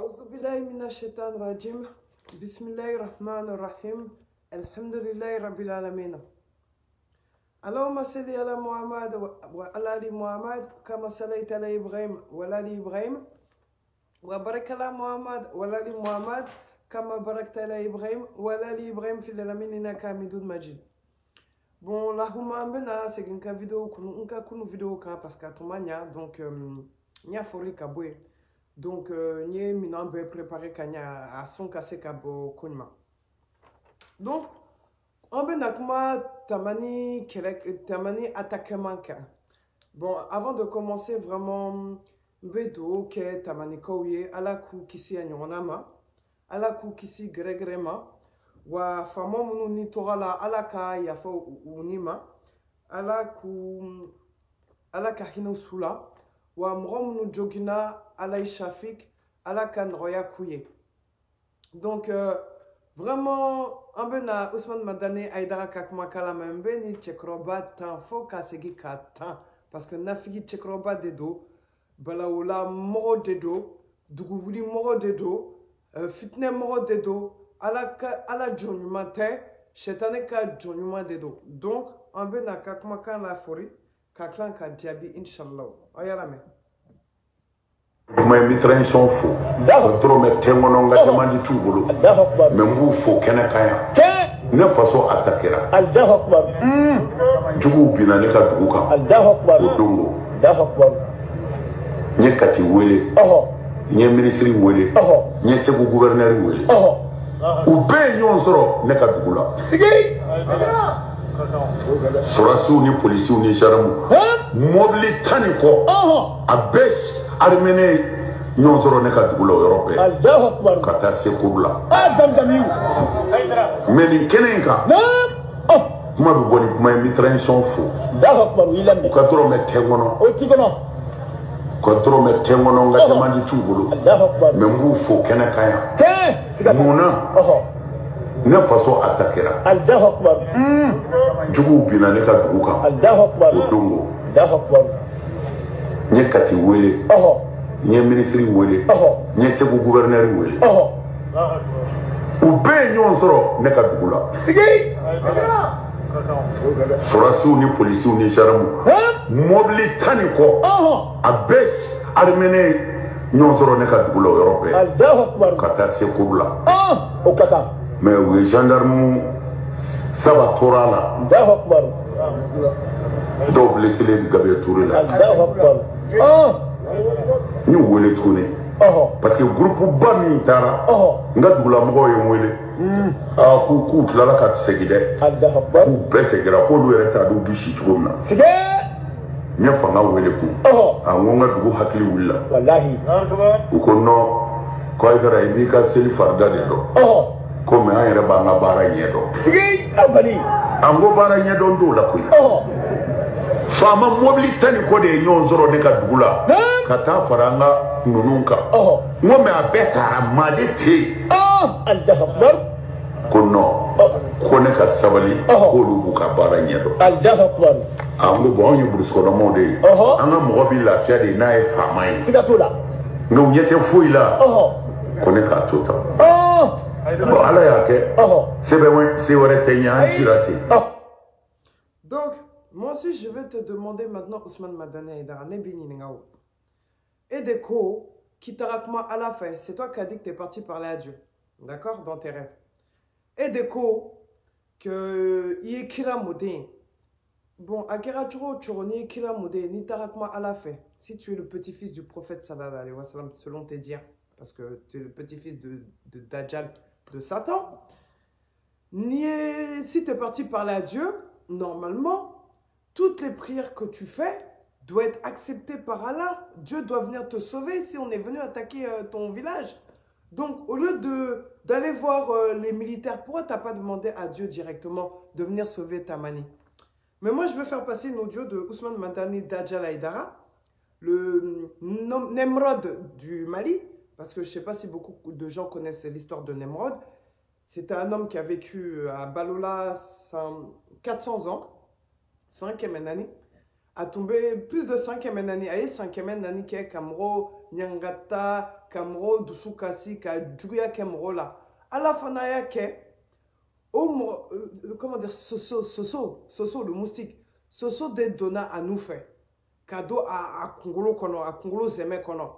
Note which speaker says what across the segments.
Speaker 1: أعوذ بالله من الشيطان الرجيم بسم الله الرحمن الرحيم الحمد لله رب العالمين اللهم صل على محمد وعلى آل محمد كما صليت على إبراهيم وعلى آل إبراهيم وبارك على محمد وعلى آل محمد كما باركت على إبراهيم وعلى آل إبراهيم في العالمين إنك حميد مجيد. Bon, la humambena c'est une vidéo kunu vidéo ka parce que tumanya donc nya fori kabwe donc nye minambe préparé kanya à son cassé kabo kunma. Donc on bena kuma tamani attaquement ka. Bon, avant de commencer vraiment bedo ke tamani kauye ala ku kisi anyonama ala ku kisi gregrema wa famo munu ni torala ala ka yafa unima ala ka hino sula wa mro munu jogina ala ishafik ala ka nroya kuye. Donc vraiment ambena Ousmane Madane Aïdara kakma kala membe ni chekroba tan fo ka segi ka tan parce que nafigi chekroba dedo balaola moro dedo dugubuli moro dedo fitne moro dedo ala jonyuma te shetane ka jonyuma dedo. Donc ambena kakma kala fori kaklan ka diabi inshallah ayala me
Speaker 2: mais mitran sont faux trop mais tengono nga demandi tubulu mais mbu fo kena kaya ne façon attaquera Allahu akbar jugu bina ne ka dugu kan Allahu akbar odongo Allahu akbar nye kati wele nye ministre wele nye segu gouverneur wele ou be nyon soro ne ka dugu la sorasu ni policier ni jaramu mobili tani ko abesh armene nyon soro ne ka dugu la Europe Allahu akbar kata se kubla zamzamiu meni kenenka kuma bi boni kuma mitran sont faux Allahu akbar wilambe ko toro me tengono o tigono ko toro me tengono nga demandi tubulu Allahu akbar me mbu fo kenakaya muna ne façon attaquera Allahu akbar jugu bina ne ka dugu kan Allahu akbar odongo Allahu akbar nye kati wele nye ministre wele nye segu gouverneur wele ou be nyon soro ne ka dugu la sorasu ni policier ni jaramu mobili tani ko abesh armene nyon soro ne ka dugu la Europe Allahu akbar kata se kubla o kata mais we gendarme saba torala Allahu akbar do blessé les Gabriel Touré là Allahu akbar ni wele tourné parce que groupe bami tara nga dugula mo ye wele ku la ka segide Allahu akbar ku besegira ko lu reta do bishi tugomna sige nya fanga wele ku nga dugu hakili willa wallahi ko no ko idara ibi ka seli farda de do ko me ayere ba nga bara nyedo sige abali ango bara nyedo ndo la ku fama mobili tani ko de nyon zoro ne ka dugula kata faranga nununka ngome abekara malite Allahu akbar kono kone ka sabali ko lu buka bara nyedo Allahu akbar ango bo onye brusko do mode anga mo bi la fia de na e fama yi sigatola no yete fuila kone ka tota bon ala yake c'est vrai tenya jirati.
Speaker 1: Donc moi aussi, je vais te demander maintenant, Ousmane Madane Aïdara, et des cours qui t'a raconté à la fin. C'est toi qui as dit que tu es parti parler à Dieu. D'accord? Dans tes rêves. Et des cours que il kira modé. Bon, Akira Churo, ni kira modé, ni t'a raconté à la fin. Si tu es le petit-fils du prophète sallallahu alayhi wa sallam, selon tes dires, parce que tu es le petit-fils de Dajjal, de Satan, ni si tu es parti parler à Dieu, normalement, toutes les prières que tu fais doivent être acceptées par Allah. Dieu doit venir te sauver si on est venu attaquer ton village. Donc, au lieu d'aller voir les militaires, pourquoi tu n'as pas demandé à Dieu directement de venir sauver ta manie? Mais moi, je vais faire passer une audio de Ousmane Madane Dajjal Aïdara, le Nemrod du Mali, parce que je ne sais pas si beaucoup de gens connaissent l'histoire de Nemrod. C'était un homme qui a vécu à Balola 400 ans. 5e année, a tombé plus de 5e année, 5e année qui est Camro, nyangata, kamro, dusukasi, ka djuya kemro là. À la fin, comment dire, Soso, le moustique, Soso des donna à nous faire. Cadeau à Congolo Zeme Kono.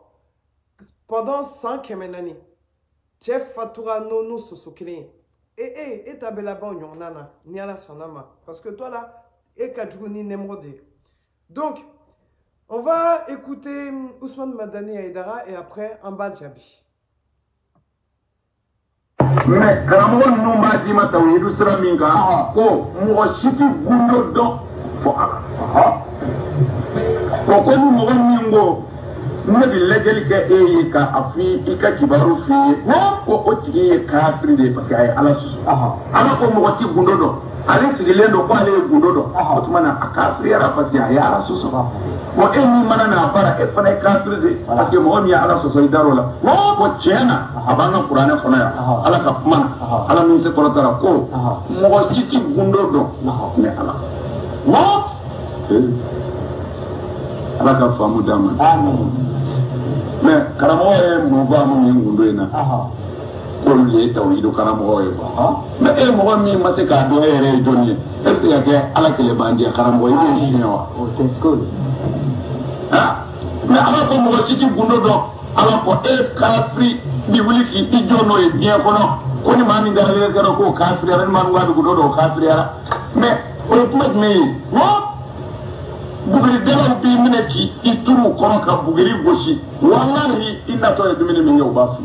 Speaker 1: Pendant 5 années, Jeff Fatura Nono Soso Kilin. Et tabela bon nana ni ala sonama parce que toi là et kadjouni nemrode. Donc on va écouter Ousmane Madani Aïdara et après Amba Djabi.
Speaker 2: Mais Karamo nous m'a dit ma tawidu sera minga ko mo shiti gundo do fo ala ko ko mo mingo ne bi lejel ke e ka afi ika kibaru fi ko o tigi ka fride parce que ay ala su ala ko mo ti gundo do ale sigile do ko ale gundo do otuma aka friera parce que ay ala su ko e ni mana na bara e fana ka fride parce que mo mi ala su so idaro la ko chena abana qur'ana kono ya ala ka kuma ala min se ko tara ko mo ti gundo do ne ala ala ka famu dama amen. Mais Karamo est mauvais gundo ina ko le tawido Karamo e ba mais e mo mi ma se ka do ere doni e se ya ke ala ke le bandi Karamo e ni wa o te school mais ala ko mo ci gundo do ala ko e ka free di wuli ki di jono e bien kono ko ni ma mi ngara le ko ka free ran ma ngadu gundo do ka free ara mais o kuma me bugiri dela bi mineki ituru kono ka bugiri goshi wallahi inna to e dumini min yow ba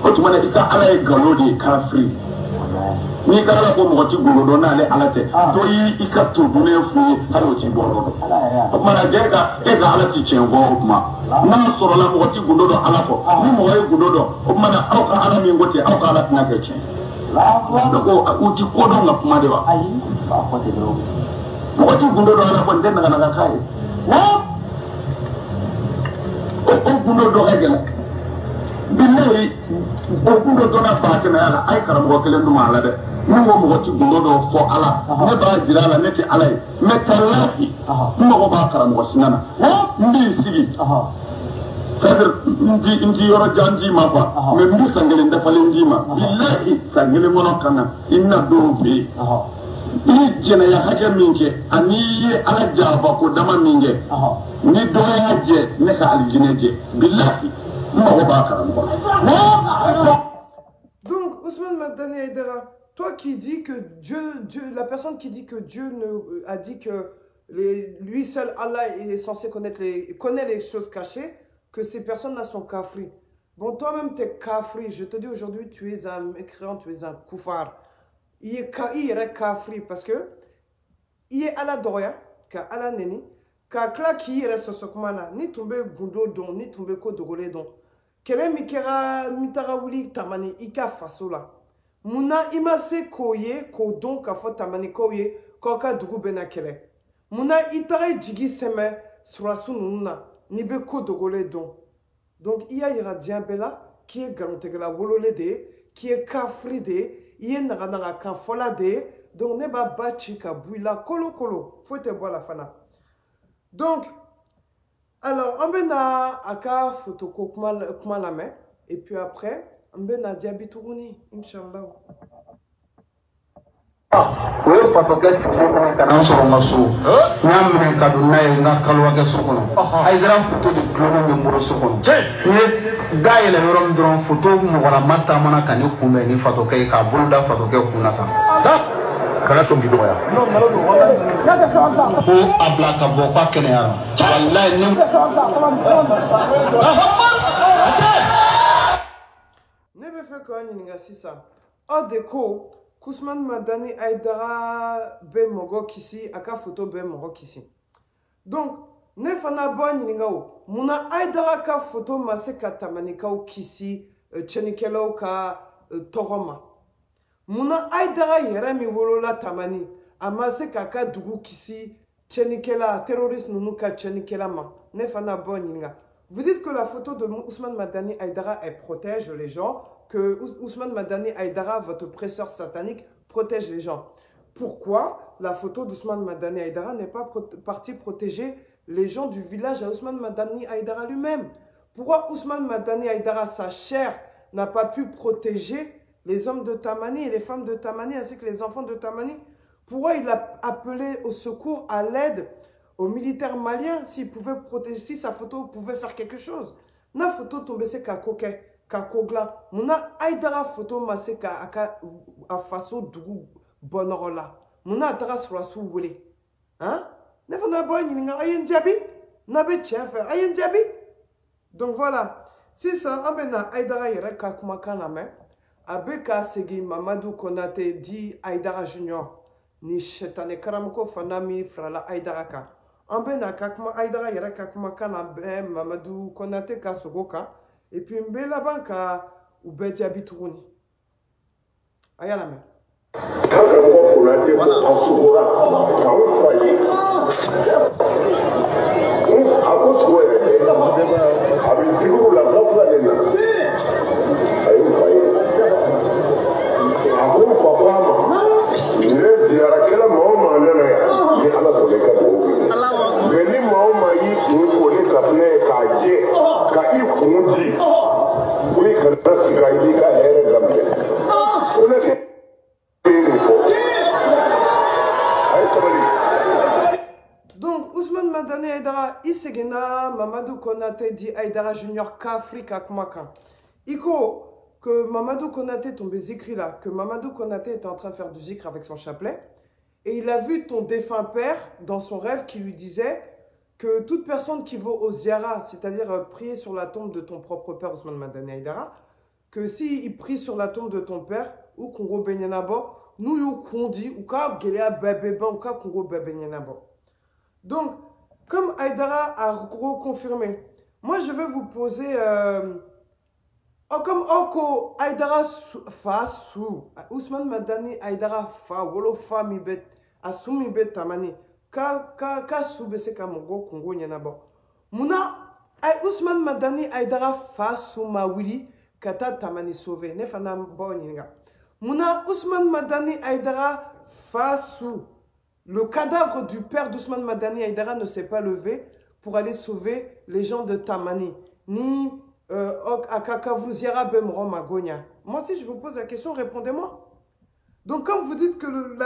Speaker 2: ko tuma ne ika ala e galodi kafri ni ka ala ko mo ti gulo do na le ala te to yi ika to dune fu hado ti boro do mana jega e ga ala ti chengo kuma na soro la mo ti gulo do ala ko ni mo e gulo do o mana au ka ala mi ngote au ka ala tina ke chen ko uti ko do na kuma de wa ayi ba ko te do What you do on a content and a kai? What? Open do regular. Billy, open the donor partner, I can walk in the Malade. No what you do for Allah. Never Jirala Neti Alay. Metalaki. No Bakaram was Nana. What? Me see. Father, into your Janji Mapa. Maybe Sangal in the Palinjima. Billahi, Sangili Monokana. In the Dovi. I jena ya haja minke ani ye ala jaba ko dama minge ni do ya je ne ka aljine je billahi ma ko ba karam ko.
Speaker 1: Donc Ousmane Madani Aïdara, toi qui dis que Dieu, la personne qui dit que Dieu a dit que lui seul Allah est censé connaît les choses cachées, que ces personnes-là sont kafri. Bon, toi-même tu es kafri, je te dis aujourd'hui tu es un mécréant, tu es un koufar. Il est kafri parce que il est à la doria, ka ala neni, ka kla qui reste sokmana, ni tombe gundo don, ni tombe ko dogole don. Kele mikera mitarawuli tamani ika fasola. Muna imase koye ko don ka fo tamani koye koka dugu bena kele. Muna itare jigi seme surasu nuna, ni be ko dogole don. Donc il y a Diabela qui est garantegala wolole de, qui est kafri de. Il y a un kan fola de donc ne ba bachi ka buila kolo faut te voir la fana. Donc alors on bena aka photo ko kuma la main et puis après on bena diabi turuni inchallah.
Speaker 3: Oye patoke siko kana soro maso nyamne kaduna nga kalwa ke sokono aidran photo de glono me muro sokono ni gaile yorom dron photo mo wala mata mana kan kumbe ni photoke ka bulda photoke kunata
Speaker 2: kana so gido ya
Speaker 1: Non malado wala
Speaker 3: ko abla ka bo pa kene ya wallahi ni
Speaker 1: ne be fe ko ani nga sisa o deko Ousmane Madani Aïdara be mogo kisi aka photo be mogo kisi. Donc ne fana boni ningao muna Aïdara ka photo mase ka tamanikao kisi chenikelo ka toroma. Muna Aïdara yeremi wolola tamani amase ka dugu kisi chenikela terroriste nunuka chenikela ma. Ne fana boni ninga. Vous dites que la photo de Ousmane Madani Aïdara elle protège les gens, que Ousmane Madani Aïdara, votre prêcheur satanique, protège les gens. Pourquoi la photo d'Ousmane Madani Aïdara n'est pas partie protéger les gens du village à Ousmane Madani Haïdara lui-même? Pourquoi Ousmane Madani Haïdara, sa chair, n'a pas pu protéger les hommes de Tamani et les femmes de Tamani ainsi que les enfants de Tamani? Pourquoi il a appelé au secours, à l'aide aux militaires maliens s'il pouvait protéger, si sa photo pouvait faire quelque chose? Na photo tombée c'est Kakoke, Kakogla, Muna Haïdara photo massé à faso Dougou Bonorola, Muna Atara sur la sous-wele. Hein? Ne fona boy ni ayen diabi? N'abe tien faire ayen diabi? Donc voilà, si ça amena Haïdara yere Kakumakana me, Abeka Segi Mamadou Konate dit Haïdara Junior, ni Chetane Karamoko Fanami Frala Haïdaraka. Ambena Kakuma Haïdara yere Kakumakana be Mamadou Konate ka Sogoka, et puis Mbela Banka ou Bediabi Tourouni. Ayala me. Donc, Ousmane Madani Haïdara, Isegena, Mamadou Konate dit Haïdara Junior, Kafrika Kumaka. Iko, que Mamadou Konate tombé zikri là, que Mamadou Konate était en train de faire du zikr avec son chapelet, et il a vu ton défunt père dans son rêve qui lui disait que toute personne qui va au ziara, c'est-à-dire prier sur la tombe de ton propre père Ousmane Madani Haïdara, que s'il prie sur la tombe de ton père, ou Congo Benyanabo, nous you kondi, ou ka gelea bébé, ou ka Congo Benyanabo. Donc, comme Haïdara a reconfirmé, moi je vais vous poser, comme Oko Haïdara fa sou, Ousmane Madani Haïdara fa, wolo fa mi bet, asu mi bet tamani, ka sou bese ka mongo Congo nyanabo. Muna, Ousmane Madani Haïdara fa sou ma wili, kata tamani sauvé, ne fana bon nyinga. Muna, Ousmane Madani Haïdara fa sou. Le cadavre du père d'Ousmane Madani Haïdara ne s'est pas levé pour aller sauver les gens de Tamani, ni Akakavouziara Bemro Magonia. Moi, si je vous pose la question, répondez-moi. Donc, comme vous dites que le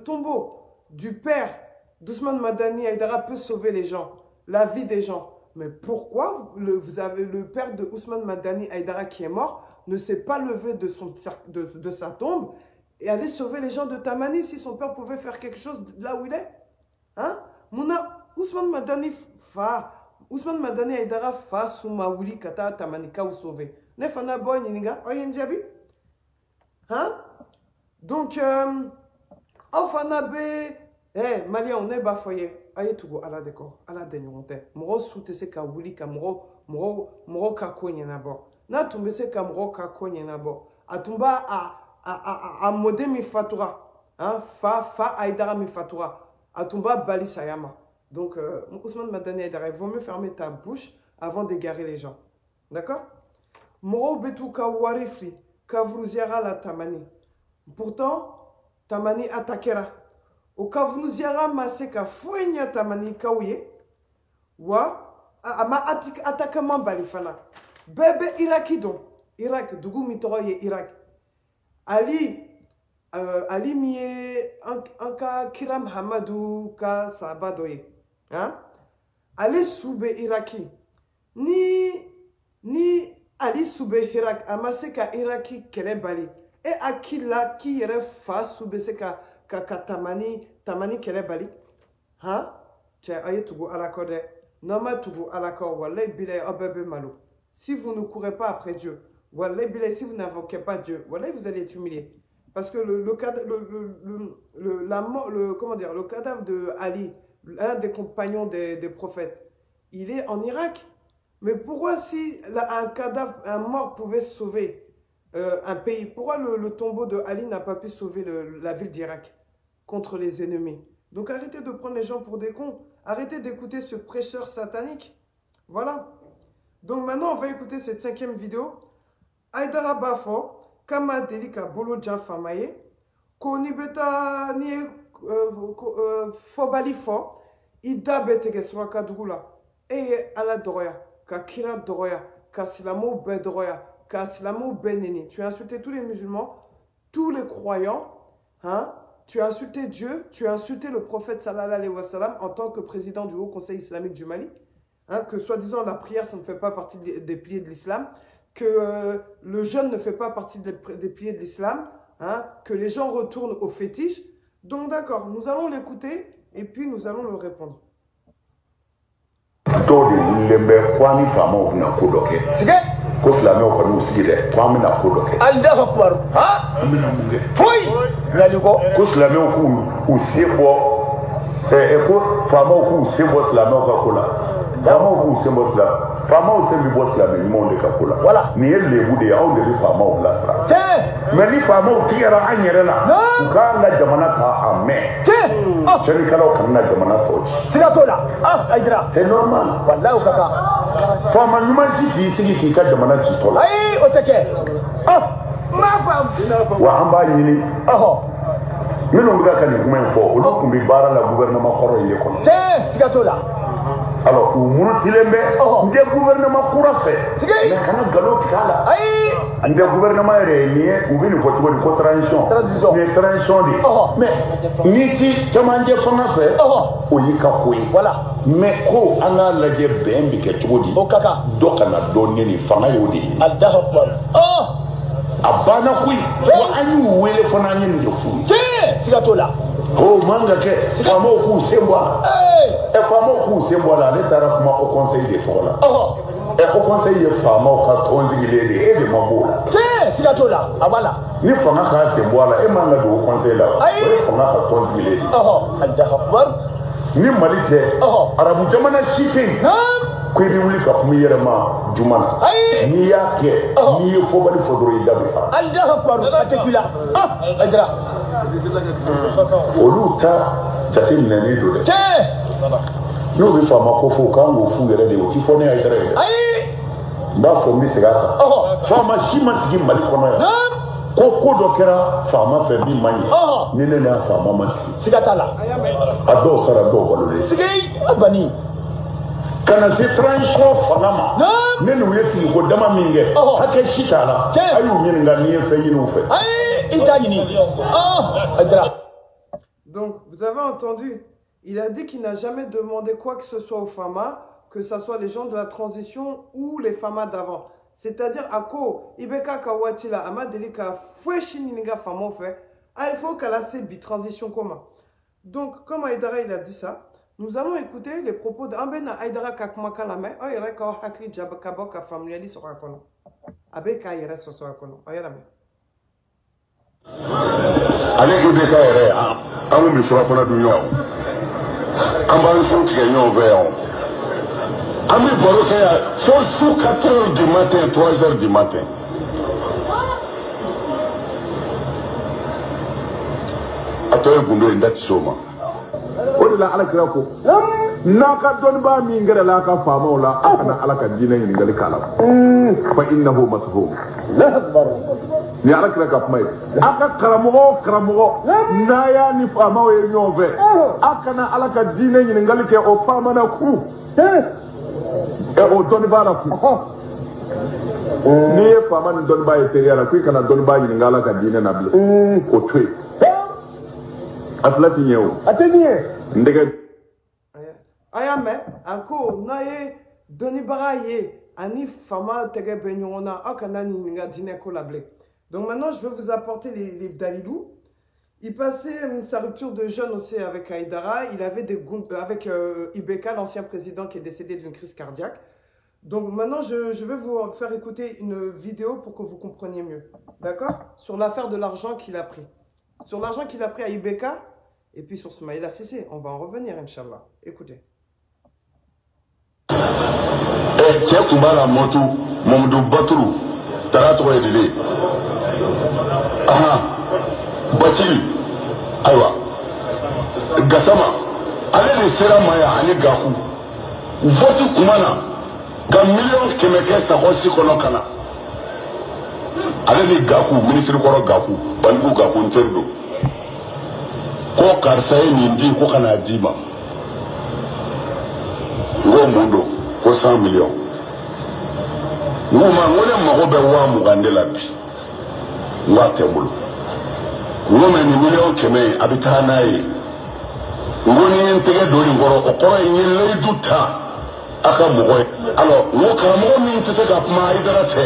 Speaker 1: tombeau du père d'Ousmane Madani Haïdara peut sauver les gens, la vie des gens, mais pourquoi vous avez le père de Ousmane Madani Haïdara qui est mort ne s'est pas levé de sa tombe et aller sauver les gens de Tamani si son père pouvait faire quelque chose là où il est? Hein? Mouna, Ousmane Madani Haïdara fa souma wuli kata Tamanika ou sauver. Ne fana boy niga oyen diabi? Hein? Donc, fana be, Malien, on est bafoye. Aye tugo ala deko, ala denyonte. Moro soute se ka wuli ka moro ka konye nabo. Na tumbe se ka moro ka konye nabo. Atumba a modé mi fatura, hein, fa Haïdara mi fatura, Atumba Bali Sayama. Donc, Ousmane Madani Haïdara, il vaut mieux fermer ta bouche avant d'égarer les gens. D'accord? Moro betu ka warifli, ka vrouziara la Tamani. Pourtant, Tamani attaquera. Au ka vrouziara maseka fouenya Tamani kaouye, wa, ama attaquement balifana. Bébé Iraki donc, Irak, Dougou mitoroye Irak. Ali miye anka Kiram Hamadou ka Sabadoye. Hein? Ali soube Iraki. Ni Ali soube Irak. Amase ka Iraki kele bali. Et akila ki yere fa soube se ka tamani kele bali. Hein? Tiens, aye tugu alakode. Nama tugu alakode. Walay bile obebe malo. Si vous ne courez pas après Dieu, si vous n'invoquez pas Dieu, vous allez être humilié. Parce que le cadavre de Ali, l'un des compagnons des prophètes, il est en Irak. Mais pourquoi si un mort pouvait sauver un pays, pourquoi le tombeau de Ali n'a pas pu sauver la ville d'Irak contre les ennemis? Donc arrêtez de prendre les gens pour des cons. Arrêtez d'écouter ce prêcheur satanique. Voilà. Donc maintenant, on va écouter cette 5e vidéo. Haïdara Bafo, Kama Delika Bolo Djan Famaye, Koni Beta Ni Fobalifo, ida betege suraka dugula eye ala doroya ka kira doroya ka silamo be doroya ka silamo beneni. Tu as insulté tous les musulmans, tous les croyants, hein? Tu as insulté Dieu, tu as insulté le prophète sallallahu alayhi wa sallam en tant que président du Haut Conseil islamique du Mali, hein? Que soi-disant la prière ça ne fait pas partie des piliers de l'islam, que le jeûne ne fait pas partie des piliers de l'islam, hein? Que les gens retournent aux fétiches. Donc d'accord, nous allons l'écouter et puis nous allons le répondre.
Speaker 2: Ko silamɛw kɔni y'u sigi dɛ ko an bɛna ko dɔ kɛ. Alahu akibaru han foyi ɲali kɔ. Ko silamɛw k'u sen bɔ ko faamaw k'u sen bɔ silamɛw ka ko la faamaw k'u sen bɔ faamaw sen bɛ bɔ silamɛ ɲumanw de ka ko la. Voilà nin ye lebu de ye anw de bɛ faamaw bilasira. Tiɲɛ mais ni faamaw tigɛra an yɛrɛ la u k'an ka jamana ta a mɛn. Tiɲɛ cɛnnikɛlaw kana na jamana tɔ ci. Siga t'o la Ayidara. C'est normal. Walayi o ka kan. Faama ɲuman si t'i sigi k'i ka jamana ci tɔ la. Ayi o tɛ kɛ. N b'a faamu. Wa an b'a ɲini. Minnu bɛ ka nin kuma in fɔ olu tun bɛ baara la gouvernement kɔrɔ in de kɔnɔ. Tiɲɛ siga t'o la. Alors u murutilen bɛ n tɛ gouvernement kura fɛ. Mais kana nkalon tigɛ a la. Ayi n tɛ gouvernement yɛrɛ nin ye u bɛ nin fɔ cogo di ko transition. Nin ye transition de ye. Mais n'i ti cɛmancɛ fanga fɛ o y'i ka ko ye. Voilà. Mais ko an k'a lajɛ bɛn bɛ kɛ cogo di. O ka kan. Dɔ kana dɔ nɛni fanga y'o de ye. Alahu akibaru. A banna koyi wa an y'u wele fana an ye nin de f'u ye. Tiɲɛ siga t'o la. O man ka kɛ faamaw k'u sen bɔ a la. Faamaw k'u sen bɔ a la ale taara kuma au conseil de tɔgɔ la. Au conseil ye faamaw ka tɔn sigilen de ye e de ma b'o la. Tiɲɛ siga t'o la a b'a la. Ni fanga k'a sen bɔ a la e man ka don au conseil la o ye fanga ka tɔn sigilen de ye. Alahu akibaru. Ni Mali tɛ arabu jamana si tɛ yen ko i bɛ wuli ka kuma i yɛrɛ ma juma na n'i y'a kɛ n'i ye fɔbali fɔ dɔrɔn i da bɛ fara. Alahu akibaru a tɛ k'i la Ayidara. Olu ta jate minɛnen don dɛ. Tiɲɛ. N'u bɛ faama ko fɔ u kan k'o f'u yɛrɛ de ye o tɛ fɔ ne Ayidara ye dɛ. Ayi. N b'a fɔ n bɛ segin a kan. Faama si ma sigi Mali kɔnɔ yan. Ko dɔ kɛra faama fɛ min man ɲɛ ni ne n'a faama ma sigi. Siga t'a la. A dɔw sara dɔw balolen. Sigi a bani. Ka na se transition fanga ma ne n'u ye sigiko dama min kɛ hakɛ si t'a la a y'u ɲininka n'i ye fɛn ɲini u fɛ. Ayi i t'a ɲini.
Speaker 1: Donc vous avez entendu, il a dit qu'il n'a jamais demandé quoi que ce soit aux Fama, que ce soit les gens de la transition ou les Fama d'avant. C'est-à-dire, à quoi Ibeka Kawatila, Amadelika, Fouéchiniga Famo fait, il faut qu'elle ait cette transition commun. Donc, comme Aïdara il a dit ça, nous allons écouter les propos d'Ambena Aïdara Kakmakalame, Oyereka Hakli Jabakaboka Family sur un cono. Abeka Yere sur un cono. Oyerame.
Speaker 2: Allez, Ibeka Yere, on me fera pour la douillon. On va se faire un verre. Ami Borokaya, faut sous 4 h du matin, 3 h du matin. Attends, vous n'avez pas de soma.
Speaker 4: Au-delà de la crako, Naka Donba Mingera ka Famola, Akana Alaka Dina in Galikala. For Innahu Matuhu. Ni Alakraka Mai. Aka Kramo, Naya ni Famo in Yove. Akana Alaka Dina in Galika or Famana Ku. O Donibara ni faman Donba eteriana ku kana Donba ngala ka dina na bile o twe atlati nyew atenie ndega
Speaker 1: ayame anko naye Donibara ye ani fama tege benyona akana ni nga dina ko la ble. Donc maintenant je vais vous apporter les dalilou. Il passait sa rupture de jeûne aussi avec Aïdara. Il avait des avec Ibeka, l'ancien président qui est décédé d'une crise cardiaque. Donc maintenant, je vais vous faire écouter une vidéo pour que vous compreniez mieux. D'accord? Sur l'affaire de l'argent qu'il a pris. Sur l'argent qu'il a pris à Ibeka et puis sur Smaïla Cissé. On va en revenir, Inch'Allah. Écoutez.
Speaker 2: Tiens, Kumbala Motu, Momdou Batrou, Tarato Edele. Batili, Awa, Gassama, allez les Seramaya, allez Gakou, Votu Kumana, Gam million Kemeke Sahosi Kolokana, allez les Gakou, ministre Koro Gakou, Bangu Gakou Nterdo, Ko Karsaye Nindi, Kokana Dima, ngo mundo ko 100 millions ngoma ngole mago be wa mugandela bi ngate bulu ngoma ni million keme abitana yi ngoni ntege doli ngoro okoro nyele duta aka mugo alors ngo kamo min tse ka ma idara te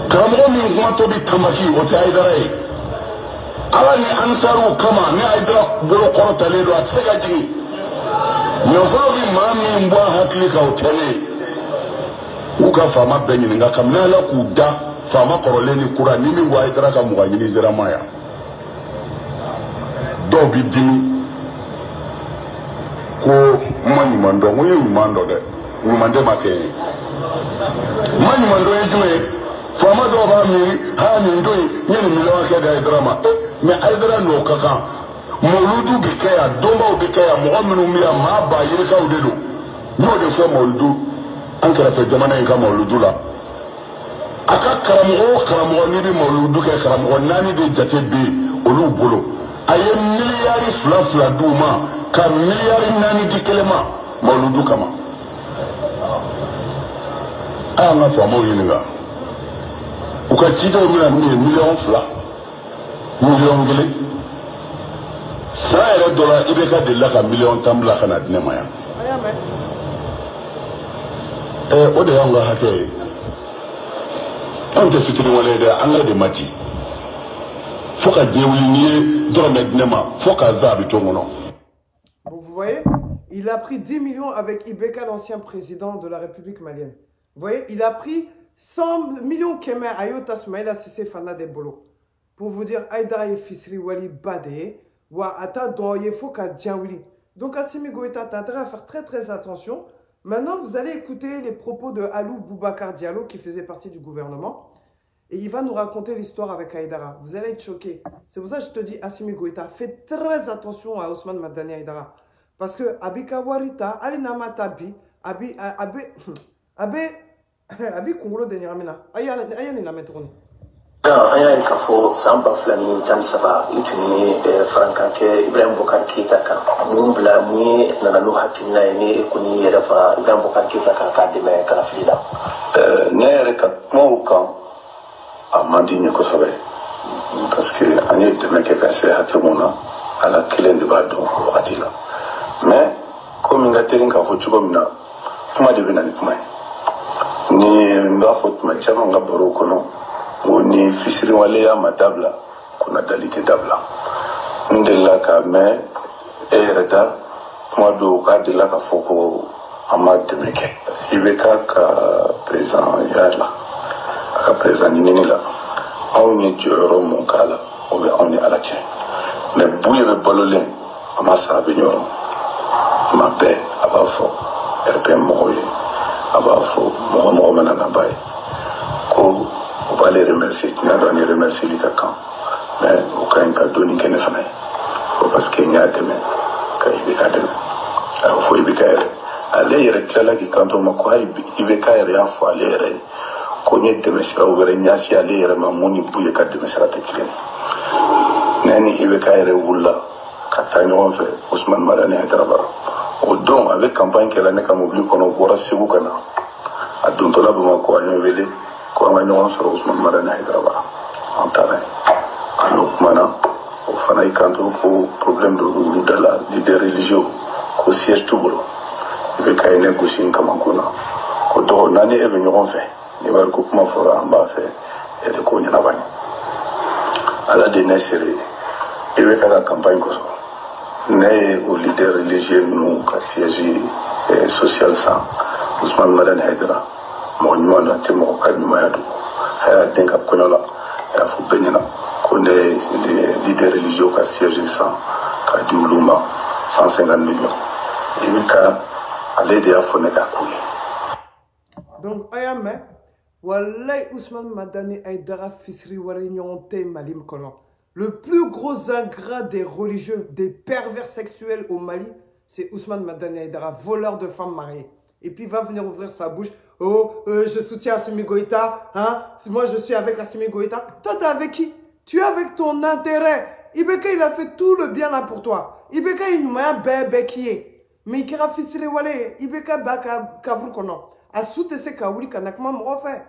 Speaker 2: kamo min kuma to bi tamaki o ta idara yi ala ni ansaru kama ni idara bolo koro tale do atse ka jigi nyofo bi mami mbwa hakli ka otele uka fama benyi nga kamna la kuda fama koroleni kura nimi wa idara ka muga nyini zera maya do bi dimi ko mani mando ngoye mando de ngumande make mani mando ejume fama do ba mi ha ni ndoi nyeni milawa ke da idara ma me idara no kaka moludu bikaya domba bikaya mu'minu miya ma ba yirka udedo no de so moludu an kara fe jamana in ka moludu la aka karamo ni bi moludu ke karamo nani de jate be olu bolo aye miliyari fla duma ka miliyari nani di kelema moludu kama anga famo yininga uka chido mina million fla million gele ça est dollar ibeka de la million tambla kana dinema ya o de yanga hake on te fikiri wala de anga de mati foka djewli ni do na dinema foka zabi to ngono.
Speaker 1: Vous voyez, il a pris 10 millions avec Ibeka, l'ancien président de la République malienne. Vous voyez, il a pris 100 millions Kemer Ayota Soumaïla Sissé Fana de Bolo. Pour vous dire, Aïdara et Fisri Wali Bade. Donc Assimi Goïta, tu as intérêt à faire très attention. Maintenant, vous allez écouter les propos de Alou Boubacar Diallo qui faisait partie du gouvernement. Et il va nous raconter l'histoire avec Aïdara. Vous allez être choqués. C'est pour ça que je te dis, Assimi Goïta, fais très attention à Ousmane Madani Aïdara. Parce que Abika Warita, Alinama Tabi, Abi Kongolo de Niramina, Ayane la métronne.
Speaker 5: Aya ka fo samba flani tan saba ituni frankanke Ibrahim Bokar Keita ka mun bla ni na no hakina ni kuni yera fa Ibrahim Bokar Keita ka deme ka frida ne yere ka mo kan amandi ni ko sobe parce que ani deme ke ka se hakimuna ala kelen de bado wakatila mais comme ngaterin ka fo chuko mina kuma de bina ni kuma ni nga fo tuma chama nga baro kono ni fisiri wale ya madabla kuna dalite dabla ndela ka me ereda mwado ka de la ka foko amad meke ibeka ka président yala ka président nini la on ni joro mon kala o be on ni ala che mais bouye be bolole amasa be nyoro ma be abafo erbe moye abafo mo manana bay ko on va les remercier, tu n'as donné remercier les cacans. Mais au cas où il y a donné qu'il y a parce qu'il y a demain, qu'il y a demain. Alors il faut y aller. Aller y aller là qui quand on m'a quoi il y a un fois aller. Connaître demain sera ouvert il y a si aller ma moni bouille quand demain sera téclé. Nani il y a aller où là quand on fait Ousmane Madani Haïdara. Au don avec campagne qu'elle a n'est qu'à m'oublier qu'on a boire c'est vous qu'on a. À don là vous quoi on veut ko nga ñoo so Ousmane Madani Haïdara en terrain alors mana au fana ikanto ko problème de la leader religieux ko siège tout bolo il veut kay négocier comme kuna ko do nani e be ñoo fait ni war ko kuma fora amba fait et de ko ñana bañ ala de nesere e be ka campagne ko so né au leader religieux nous ka siège social ça Ousmane Madani Haïdara mo nyona temo ka nyuma ya do haya tenga konola ya fu benyana konde les leaders religieux ka siège ça ka diuluma 150 millions et mika aller de afone ka kuyi.
Speaker 1: Donc ayame wallahi Ousmane Madani Haïdara Fisri Warignon-Te Malim Kolon, le plus gros ingrat des religieux, des pervers sexuels au Mali, c'est Ousmane Madani Haïdara, voleur de femmes mariées. Et puis il va venir ouvrir sa bouche. Oh, je soutiens Assimi Goïta. Hein? Moi, je suis avec Assimi Goïta. Toi, t'es avec qui? Tu es avec ton intérêt. Ibeka, il a fait tout le bien là pour toi. Ibeka, il nous met un bébé qui est. mais il kɛra fisire wale i bɛ ka ba ka kafuru kɔnɔ a su tɛ se ka wuli ka na kuma mɔgɔ fɛ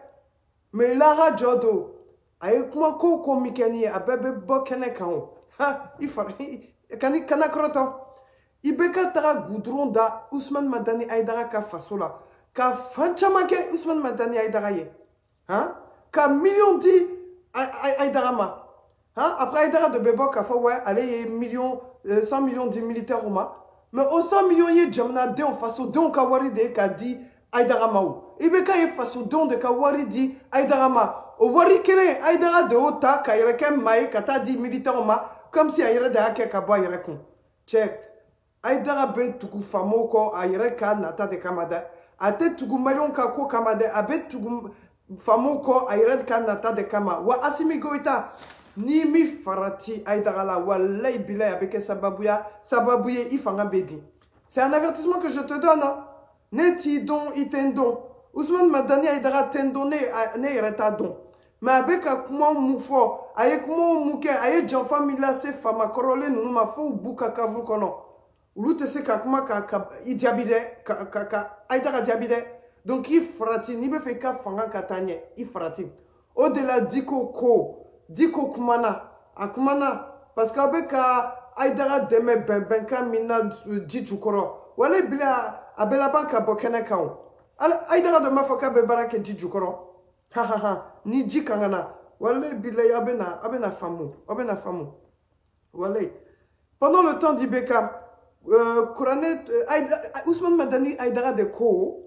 Speaker 1: mais lara jɔ don a ye kuma ko ko min kɛ nin ye a bɛɛ bɛ bɔ kɛnɛ kan o ha i fara kana kɔrɔtɔ i bɛ ka taga gudron da Ousmane Madani Aïdara ka faso la ka fan caman kɛ Ousmane Madani Aïdara ye hein ka million di Aïdara ma hein après Aïdara de bɛ bɔ k'a fɔ ouais ale ye 100 millions de militaires u ma mais o 100 millions ye jamanadenw fasodenw ka wari de ye k'a di Aïdara ma o i bɛ ka ye fasodenw de ka wari di Aïdara ma o wari kelen Aïdara de y'o ta ka yɛrɛ kɛ maa ye ka taa di militaires ma comme si a yɛrɛ de y'a kɛ ka bɔ a yɛrɛ kun cɛ Aïdara bɛ tugu faamaw kɔ a yɛrɛ ka nata de kama dɛ a tɛ tugu maliyɛnw ka ko kama dɛ a bɛ tugu faamaw kɔ a yɛrɛ ka nata de kama wa Assimi Goïta ni mi farati Aïdara la wallahi billahi a bɛ kɛ sababu ye i fanga bɛ bin c'est un avertissement que je te donne hein? Ne t'i dɔn i tɛ n dɔn Ousmane Madani Aïdara tɛ n dɔn ne yɛrɛ t'a dɔn mais a bɛ ka kuma mun fɔ a ye kumaw mun kɛ a ye janfa min lase faama kɔrɔlen ninnu ma fo u b'u ka kafuru kɔnɔ olu tɛ se ka kuma ka i jaabi dɛ ka Aïdara jaabi dɛ donc i farati n'i bɛ fɛ i ka fanga ka taa ɲɛ i farati o de la Diko kumana a kumana parce que a bɛ ka Aïdara dɛmɛ bɛnbɛnkan min na ji jukɔrɔ wala bila a bɛ laban ka bɔ kɛnɛ kan o Aïdara de m'a fɔ k'a bɛ baara kɛ ji jukɔrɔ ni ji kan ka na wala bilayi a bɛna faamu wala pendant le temps d'IBK Ousmane Madani Aïdara de ko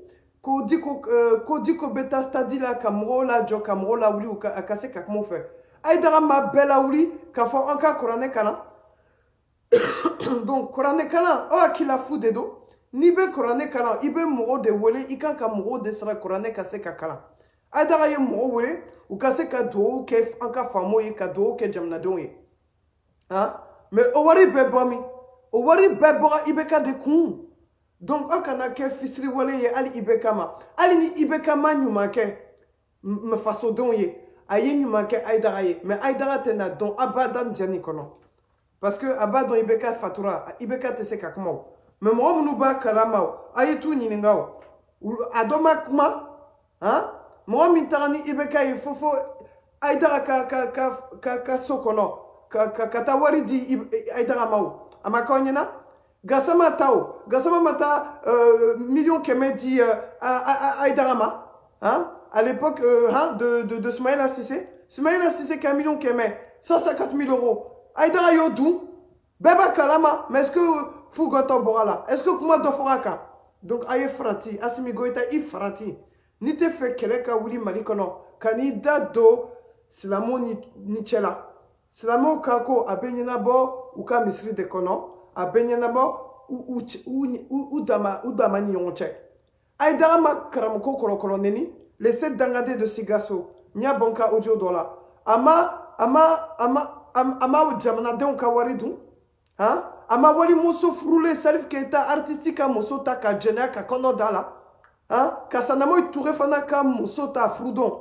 Speaker 1: Diko bɛ taa stade la ka mɔgɔw lajɔ ka mɔgɔw lawuli a ka se ka kuma u fɛ Aïdara ma bɛɛ lawuli k'a fɔ an ka kuranɛ kalan donc kuranɛ kalan aw hakilila fu de don n'i bɛ kuranɛ kalan i bɛ mɔgɔw de wele i kan ka mɔgɔw de sara kuranɛ ka se ka kalan Aïdara ye mɔgɔw wele u ka se ka dugawu kɛ an ka faamaw ye ka dugawu kɛ jamanadenw ye mais o wari bɛɛ bɔ min o wari bɛɛ bɔra IBK de kun donc aw kana kɛ fisiri wale ye hali IBK ma hali ni IBK ma ɲuman kɛ fasodenw ye a ye ɲuman kɛ Aïdara ye mais Aïdara tɛna dɔn abadan diɲɛ nin kɔnɔ parce que a b'a dɔn IBK fatura IBK tɛ se ka kuma o mais mɔgɔ minnu b'a kalama o a ye t'u ɲininka o a dɔ ma kuma mɔgɔ min taga ni IBK ye fo Aïdara ka so kɔnɔ ka taa wari di Aïdara ma o a ma k'aw ɲɛna Gassama ta o Gassama ma taa million kɛmɛ di Aïdara ma à l'époque de Soumaïla Cissé qu'un million kɛmɛ 150 000 euros Aïdara y'o dun bɛɛ b'a kalama mais est-ce que fu gɔtɔ bɔra la est-ce que kuma dɔ fɔra a kan donc a ye farati Assimi Goïta i farati n'i tɛ fɛ kɛlɛ ka wuli Mali kɔnɔ ka n'i da don silamɛw ni cɛ la silamɛw ka ko a bɛ ɲɛnabɔ u ka misiri de kɔnɔ a bɛ ɲɛnabɔ u dama ni ɲɔgɔn cɛ Aïdara ma karamɔgɔ kɔlɔkɔlɔ neni les 7 dangadés de Sigasso n y'a bɔ n ka audio dɔ la a ma jamanadenw ka wari dun a ma wali muso furulen Salif Keita artiste ka muso ta ka jɛnɛya ka kɔnɔ da la ka Sanamoyi Touré fana ka muso ta furu dɔn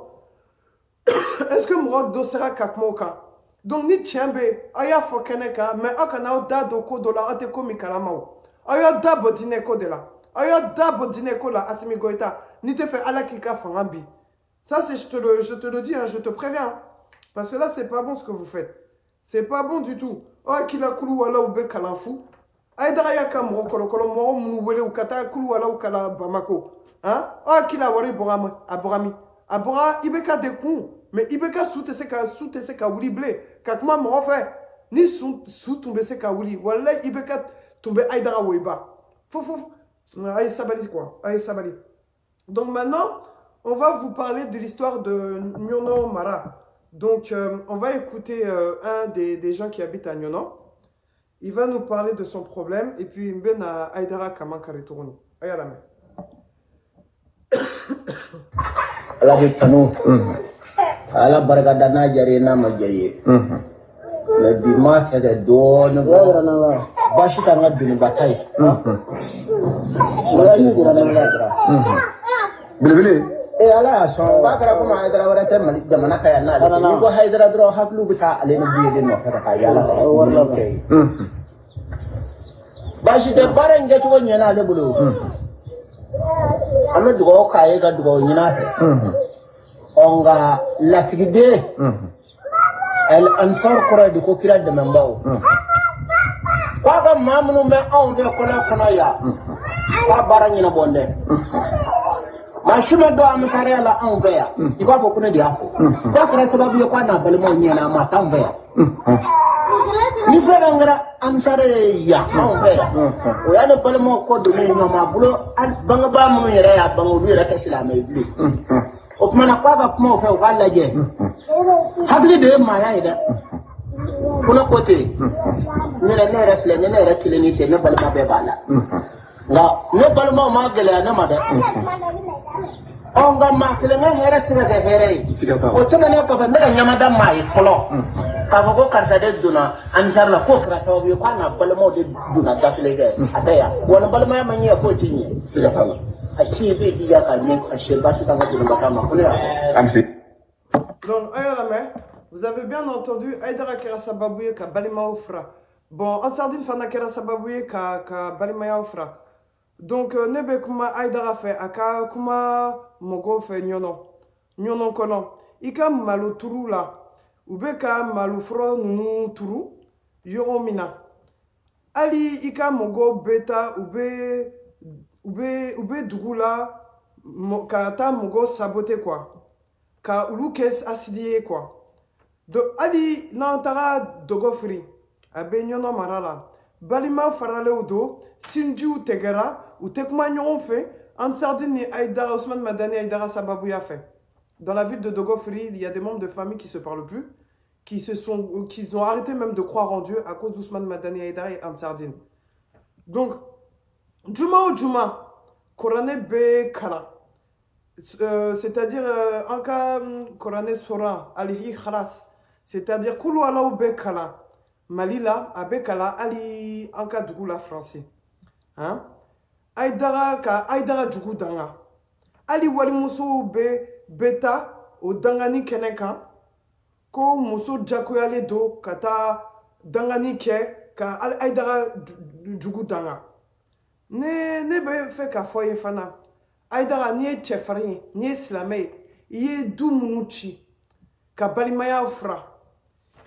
Speaker 1: est-ce que mɔgɔ dɔ sera ka kuma o kan donc ni tiɲɛ bɛ aw y'a fɔ kɛnɛ kan mais aw kana aw da don ko dɔ la aw tɛ ko min kalama o aw y'a da bɔ diinɛ ko de la aw y'a da bɔ diinɛ ko la Assimi Goïta n'i tɛ fɛ Ala k'i ka fanga bin ça c'est je te le dis je te préviens parce que là c'est pas bon ce que vous faites c'est pas bon du tout aw hakilila kulu wala u bɛ kalan fu Aïdara y'a ka mɔgɔ kɔlɔkɔlɔ mɔgɔ minnu wele u ka taa kulu wala u kalan Bamako aw hakilila wari bɔra min a bɔra IBK de kun mais IBK su tɛ se ka wuli bilen ka kuma mɔgɔ fɛ ni su tun bɛ se ka wuli walayi IBK tun bɛ Aïdara woyiba fo a ye sabali quoi a ye sabali donc maintenant on va vous parler de l'histoire de Gnono Mara donc on va écouter un des gens qui habitent à Gnono il va nous parler de son problème et puis mbena Aïdara kama ka retourner aya la main
Speaker 6: ala hitanu ala baraka dana jare na majaye mais bi ma fait de don bashi kan ga duni batai
Speaker 4: bilibili
Speaker 6: ala son ba kara kuma Aïdara wara ta Mali jamana kaya na ni ko Aïdara dro haklu bita ale no biye den no fata ka yala warla kay bashi de bare nge to nyana de bulu ame dugo kaye ga dugo nyina he onga lasigide el ansar qura de ko kira de membaw waga mamnu me on de kola ya ba bara nyina bonde ma shuma do am sare ala on beya iba fo kuna dia fo ba kra sababu yo kwa na balmo nyina ma tan beya ni fera ngara am sare ya on beya o ya no balmo ko do ni ma bulo an banga ba mu yere ya bango du yere ka silama ibli o kuma na kwa ba kuma o fe o kala je hadri de ma ya ida kuna kote ne refle ne re clinique ne balma be bala nga ne balma ma gele na ma da onga ma kele ne here tsira de here o tana ne ko ne nyama da mai folo ka go karsa de duna an sarla ko kra sababu ko na balma de duna da fele ge ataya wona balma ma nya fo tinye siga tala a ci be diya ka ne a sheba shi tanga duna kama ko ne amsi.
Speaker 1: Donc vous avez bien entendu Aïdara Kera Sababouye ka Balima Ofra. Bon, en sardine fana Kera Sababouye ka Balima Ofra. Donc nebe kuma Aïdara fait aka kuma mogo fait nyono kono. Ika malu turu la. Ube ka malu fro nunu turu yoromina. Ali ika mogo beta ube dugula ka ta mogo sabote quoi. Ka ulu kes asidie quoi. Do ali nantara dogofri abe nyono marala balima farale udo sinju tegera ou tekma nyon fait en sardine Aïdara Ousmane Madani Aïdara Sababouya fait. Dans la ville de Dogofri, il y a des membres de famille qui se parlent plus, qui ont arrêté même de croire en Dieu à cause d'Ousmane Madani Aïdara et Ansardine. Donc Juma ou Juma Korane be kala. C'est-à-dire en cas Korane Sora alihi khalas. C'est-à-dire Koulou ala ou Bekala, Malila, a Bekala, Ali Anka Dougou la français. Hein? Aïdara Dougou Danga. Ali Wali Mousso Be Beta, au Dangani Keneka, Ko Mousso Djakoyale Do, Kata Dangani Ke, Ka Aïdara Dougou Danga. Ne be fait qu'à foyer fana. Aïdara nie Tchefari, nie Slamé, yé Dou Mounouchi, Ka Balimaya Ofra.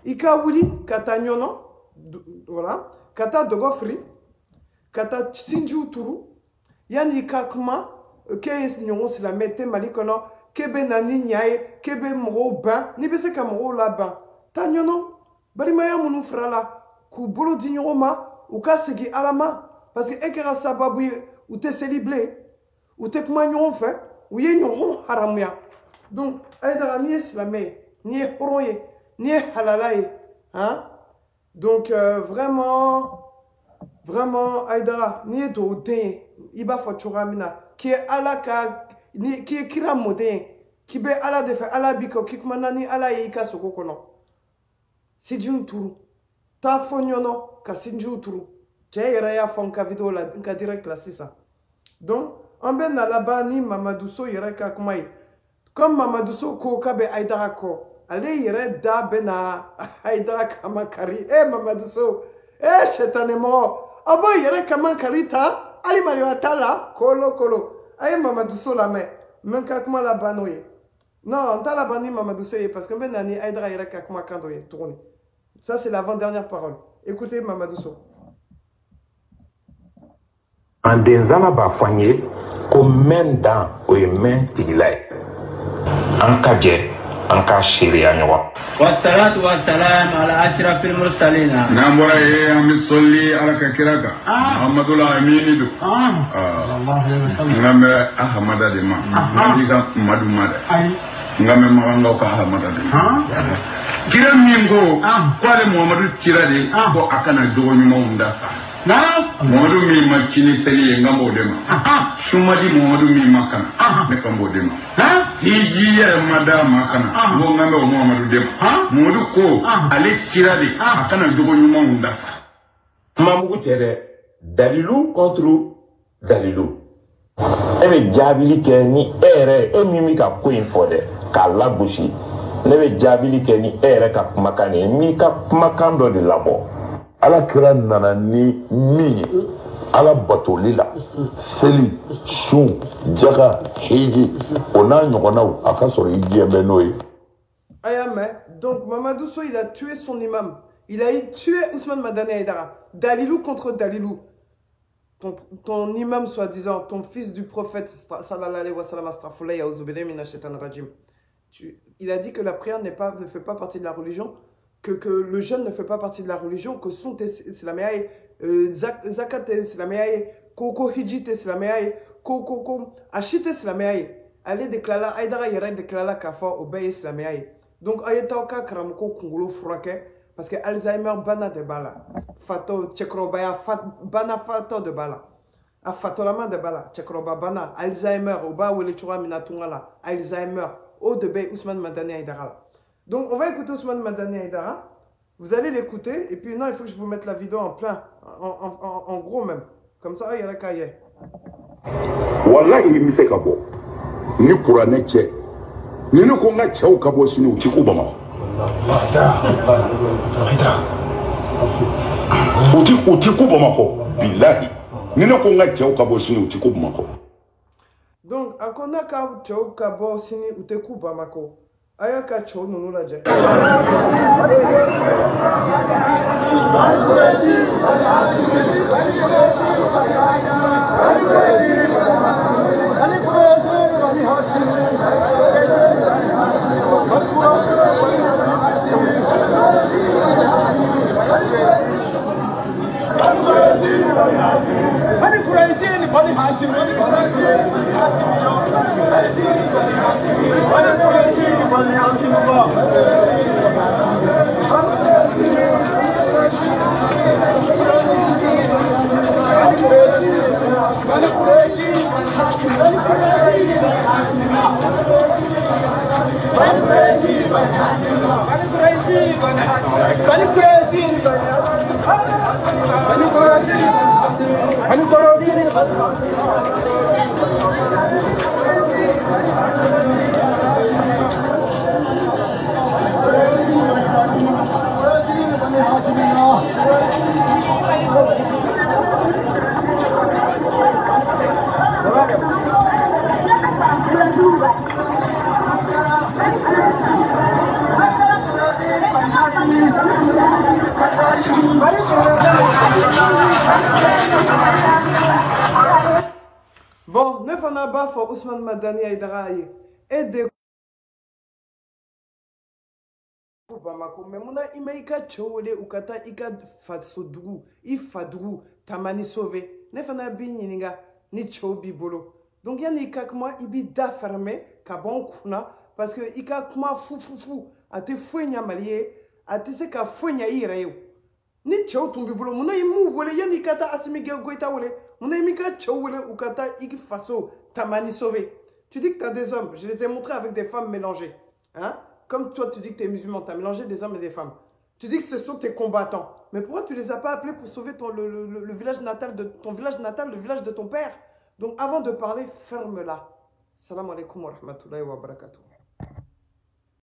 Speaker 1: Ika wuli kata nyono, voilà, kata dogofri, kata sinju turu, yani ika kuma, ke nyono si la mette malikono, kebe nani nyaye, kebe mro ban, ni bese ka mro la ban. Ta nyono, balimaya munu frala, ku bolo di nyono ma, ou ka segi alama, parce que ekera sababu ou te céliblé, ou te kuma nyono fe, ou ye nyono haramuya. Donc, Aïdara ni islamé, ni horoye, ni halalaye, hein? Donc vraiment Aïdara ni do den iba fotura mina qui est alaka ni qui est kira modin qui be ala de fait ala biko kikmana ni ala yika sokokono sijun turu ta fonyono ka sinju turu tayera ya fonka video la ka direct la c'est ça. Donc en ben na là-bas ni Mamadou So yereka kumai comme Mamadou So ko kabe Aïdara ko allez, il da bena Aïdara Kamakari. Mamadou So. Chetane mort. Ah bon, il Kamakari ta. Ali Mariwata la. Kolo. Mamadou So la main. Même kakma la banoye. Non, on t'a la bani Mamadou So parce que ben nani Aïdara yere kakma kandoye. Tourne. Ça, c'est l'avant-dernière parole. Écoutez Mamadou So.
Speaker 7: En denzala ba fanye, ko men dan o men tigilay. En kadje. Anka sharia nyawa
Speaker 3: wassalatu wassalamu ala ashrafil mursalin
Speaker 4: nambora am solli ala kakiraka muhammadul aminidu sallallahu alaihi wasallam ngame ahmada de ma ndiga madumada ngame maganga ka ahmada de kira mingo kwale muhammadu tirade ko akana dogo nyuma unda na muhammadu mi machini seli ngambo de ma shumadi muhammadu mi makana ne kambo de ma hijiya madama kana ngo ngambe o muhammadu de ma muhammadu ko ale tirade akana dogo nyuma unda
Speaker 7: mamugu tere dalilu contre dalilu ebe jabili ke ni ere emimi ka ko infode ka labushi nebe jabili ke ni ere ka kumakane ni ka kumakando de labo
Speaker 2: ala kira nana ni min ala batoli la seli su jaga hiji ona ɲɔgɔnnaw a ka sɔrɔ i diɲɛ bɛ n'o ye.
Speaker 1: Ayame, donc Mamadou Sow il a tué son imam, il a tué Ousmane Madani Aïdara, Dalilou contre Dalilou, ton imam soi-disant, ton fils du prophète sallallahu alayhi wa sallam astaghfirullah ya auzubillahi minash shaitanir rajim. Il a dit que la prière ne fait pas partie de la religion, que le jeûne ne fait pas partie de la religion, que son islamiaï, zakat islamiaï, koko hijit islamiaï, koko achit islamiaï. Allez déclarer, Aïdara yara déclarer kafa au bay islamiaï. Donc ayataka karamoko kungolo furake parce que Alzheimer bana de bala, fato tchekrobaya bana fato de bala. A fatolama de bala, tchekroba bana, Alzheimer, oba ou les chura minatungala, Alzheimer, au de bay Ousmane Madani Aïdara. Donc on va écouter Ousmane Madani Aïdara. Vous allez l'écouter et puis non, il faut que je vous mette la vidéo en plein, en gros même. Comme ça, il y a la cahier.
Speaker 2: Wallahi mi se ka bɔ ni kuranɛ cɛ ni ne ko n ka cɛw ka bɔ sini u ti ku Bamakɔ u ti ku Bamakɔ bilahi ni ne ko n ka cɛw ka bɔ sini u ti ku Bamakɔ.
Speaker 1: Donc a ko n'a ka cɛw ka bɔ sini u tɛ ku Bamakɔ a y'a ka cɛw ninnu lajɛ. Bon, ne fana b'a fɔ Ousmane Madani Aïdara ye e de Bamako mais mun na i ma i ka cɛw wele u ka taa i ka fasodugu i fadugu Tamani sauver ne fana b'i ɲininka ni cɛw b'i bolo donc yanni i ka kuma i b'i da fermer ka bɔ n kunna parce que i ka kuma fufufu a tɛ foyi ɲa Mali ye a tɛ se ka foyi ɲa i yɛrɛ ye o ni cɛw tun b'i bolo mun na i m'u wele yanni i ka taa Assimi Goïta wele mun na i m'i ka cɛw wele u ka taa i faso Tamani sauver. Tu dis que tu as des hommes, je les ai montrés avec des femmes mélangées, hein? Comme toi, tu dis que tu es musulman, tu as mélangé des hommes et des femmes. Tu dis que ce sont tes combattants. Mais pourquoi tu ne les as pas appelés pour sauver le village natal de ton village natal, le village de ton père? Donc avant de parler, ferme-la. Salam alaikum wa rahmatullahi wa barakatuh.